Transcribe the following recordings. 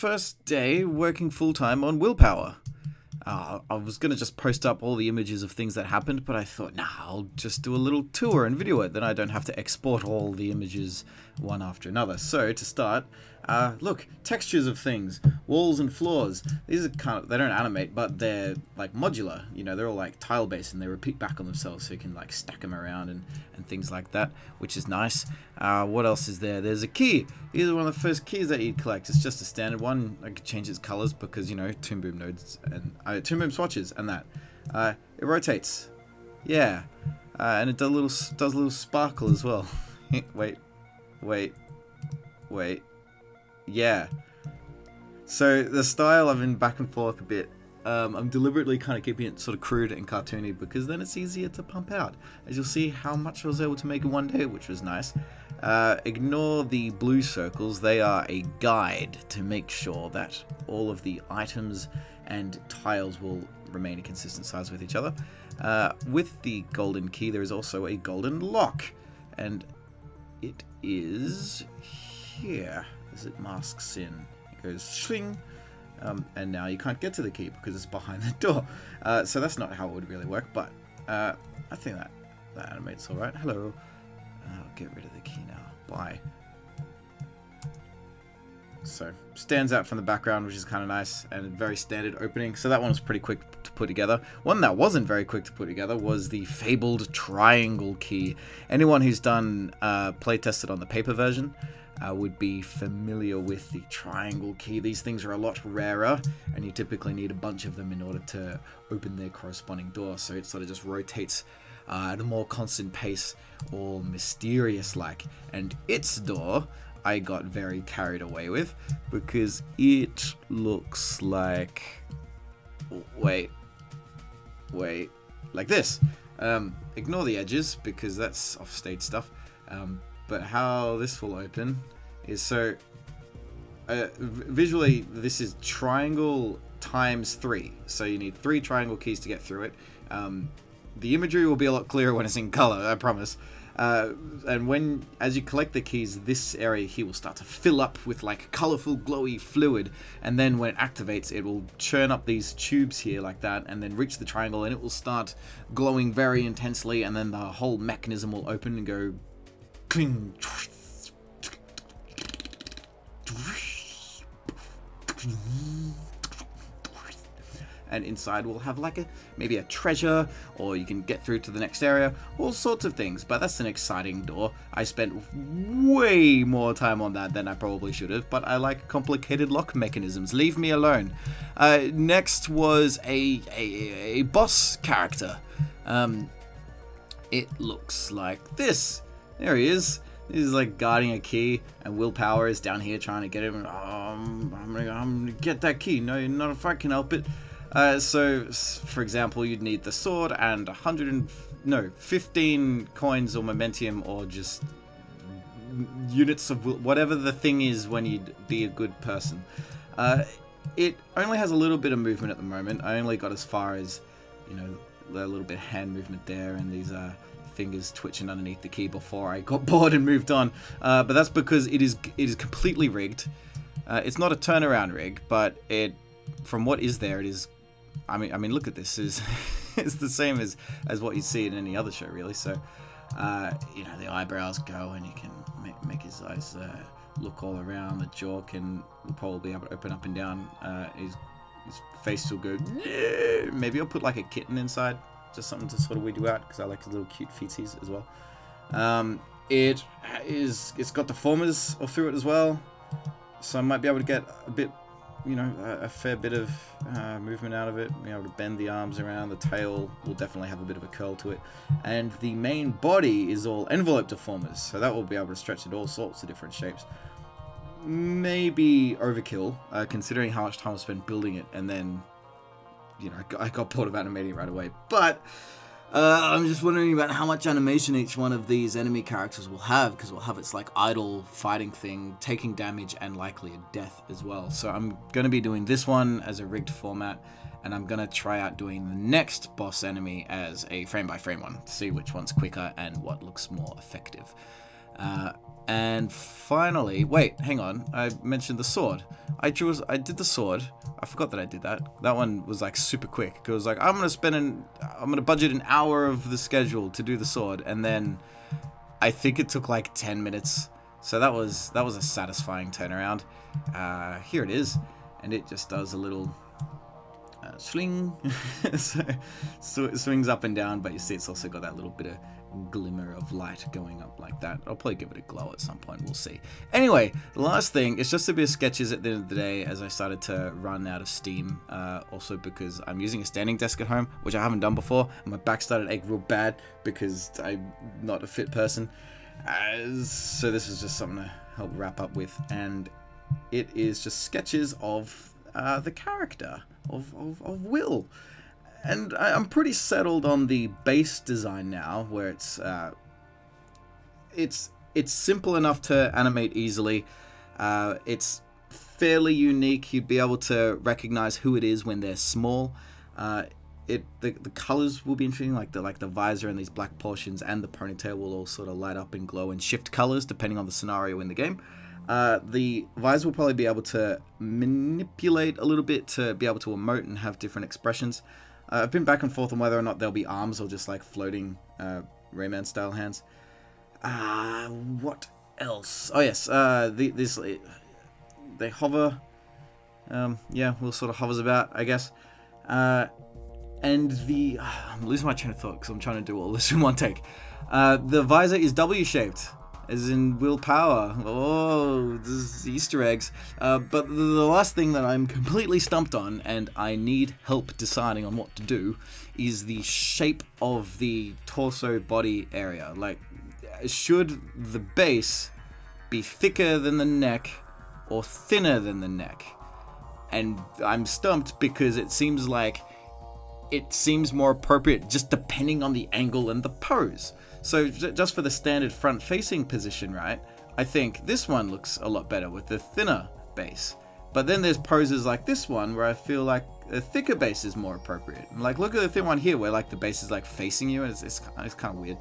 first day working full-time on WillPower. I was going to just post up all the images of things that happened, but I thought, nah, I'll just do a little tour and video it. Then I don't have to export all the images one after another. So, to start, look, textures of things, walls and floors. These are kind of, they don't animate, but they're like modular. You know, they're all like tile-based and they repeat back on themselves, so you can like stack them around and things like that, which is nice. What else is there? There's a key. These are one of the first keys that you'd collect. It's just a standard one. I could change its colors because, you know, Toon Boom nodes and Toon Boom swatches and that. It rotates. Yeah. And it does a little sparkle as well. Wait. Yeah. So the style, I've been back and forth a bit. I'm deliberately kind of keeping it sort of crude and cartoony because then it's easier to pump out. As you'll see how much I was able to make in one day, which was nice. Ignore the blue circles. They are a guide to make sure that all of the items and tiles will remain a consistent size with each other. With the golden key, there is also a golden lock. And it is here as it masks in. It goes shling. And now you can't get to the key because it's behind the door. So that's not how it would really work, but I think that animates alright. Hello. I'll get rid of the key now. Bye. So, stands out from the background, which is kind of nice, and a very standard opening. So that one was pretty quick to put together. One that wasn't very quick to put together was the fabled triangle key. Anyone who's done playtested on the paper version would be familiar with the triangle key. These things are a lot rarer, and you typically need a bunch of them in order to open their corresponding door. So it sort of just rotates at a more constant pace, all mysterious-like. And its door, I got very carried away with because it looks like... Wait, like this. Ignore the edges because that's offstage stuff. But how this will open is so visually this is triangle times 3, so you need 3 triangle keys to get through it. The imagery will be a lot clearer when it's in color, I promise. And as you collect the keys, this area here will start to fill up with like colorful glowy fluid, and then when it activates it will churn up these tubes here like that and then reach the triangle and it will start glowing very intensely, and then the whole mechanism will open and go cling. And inside we'll have like maybe a treasure, or you can get through to the next area, all sorts of things. But that's an exciting door. I spent way more time on that than I probably should have, but I like complicated lock mechanisms. Leave me alone. Next was a boss character. It looks like this. There he is. He's like guarding a key, and WillPower is down here trying to get him. I'm gonna get that key. No, not if I can help it. So, for example, you'd need the sword and 15 coins or momentum, or just units of whatever the thing is when you'd be a good person. It only has a little bit of movement at the moment. I only got as far as, you know, a little bit of hand movement there, and these fingers twitching underneath the key before I got bored and moved on. But that's because it is completely rigged. It's not a turnaround rig, but from what is there, it is. I mean, look at this. It's the same as what you'd see in any other show, really. So, you know, the eyebrows go, and you can make his eyes look all around. The jaw will probably be able to open up and down. His face will go. Yeah! Maybe I'll put like a kitten inside, just something to sort of weed you out, because I like his little cute feetsies as well. It's got deformers all through it as well, so I might be able to get a bit, you know, a fair bit of movement out of it. Be able to bend the arms around. The tail will definitely have a bit of a curl to it, and the main body is all envelope deformers, so that will be able to stretch it all sorts of different shapes. Maybe overkill, considering how much time I spent building it, and then, you know, I got bored of animating it right away. But I'm just wondering about how much animation each one of these enemy characters will have, because we'll have its like idle fighting thing, taking damage, and likely a death as well. So I'm going to be doing this one as a rigged format, and I'm going to try out doing the next boss enemy as a frame by frame one to see which one's quicker and what looks more effective. And finally, wait, hang on. I mentioned the sword. I did the sword. I forgot that I did that. That one was like super quick. It was like, I'm gonna budget an hour of the schedule to do the sword, and then I think it took like 10 minutes. So that was a satisfying turnaround. Here it is, and it just does a little swing. So it swings up and down, but you see it's also got that little bit of glimmer of light going up like that. I'll probably give it a glow at some point, we'll see. Anyway, the last thing, it's just a bit of sketches at the end of the day as I started to run out of steam, also because I'm using a standing desk at home, which I haven't done before, and my back started to ache real bad because I'm not a fit person. So this is just something to help wrap up with, and it is just sketches of the character of Will. And I'm pretty settled on the base design now, where it's simple enough to animate easily. It's fairly unique. You'd be able to recognize who it is when they're small. The colors will be interesting, like the visor and these black portions and the ponytail will all sort of light up and glow and shift colors depending on the scenario in the game. The visor will probably be able to manipulate a little bit to be able to emote and have different expressions. I've been back and forth on whether or not there'll be arms or just like floating Rayman style hands. What else? Oh yes, they hover. Yeah, Will sort of hovers about, I guess. And I'm losing my train of thought because I'm trying to do all this in one take. The visor is W-shaped, as in WillPower. Oh, this is Easter eggs. But the last thing that I'm completely stumped on, and I need help deciding on what to do, is the shape of the torso body area. Like, should the base be thicker than the neck or thinner than the neck? And I'm stumped because it seems more appropriate just depending on the angle and the pose. So just for the standard front-facing position, right, I think this one looks a lot better with the thinner base. But then there's poses like this one where I feel like a thicker base is more appropriate. Like, look at the thin one here where like the base is like facing you, and it's kind of weird.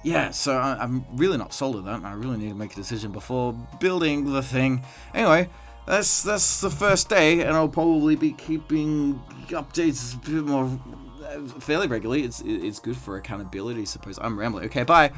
Yeah, so I'm really not sold on that. I really need to make a decision before building the thing. Anyway, that's the first day, and I'll probably be keeping updates a bit more fairly regularly. It's good for accountability, I suppose. I'm rambling. Okay, bye.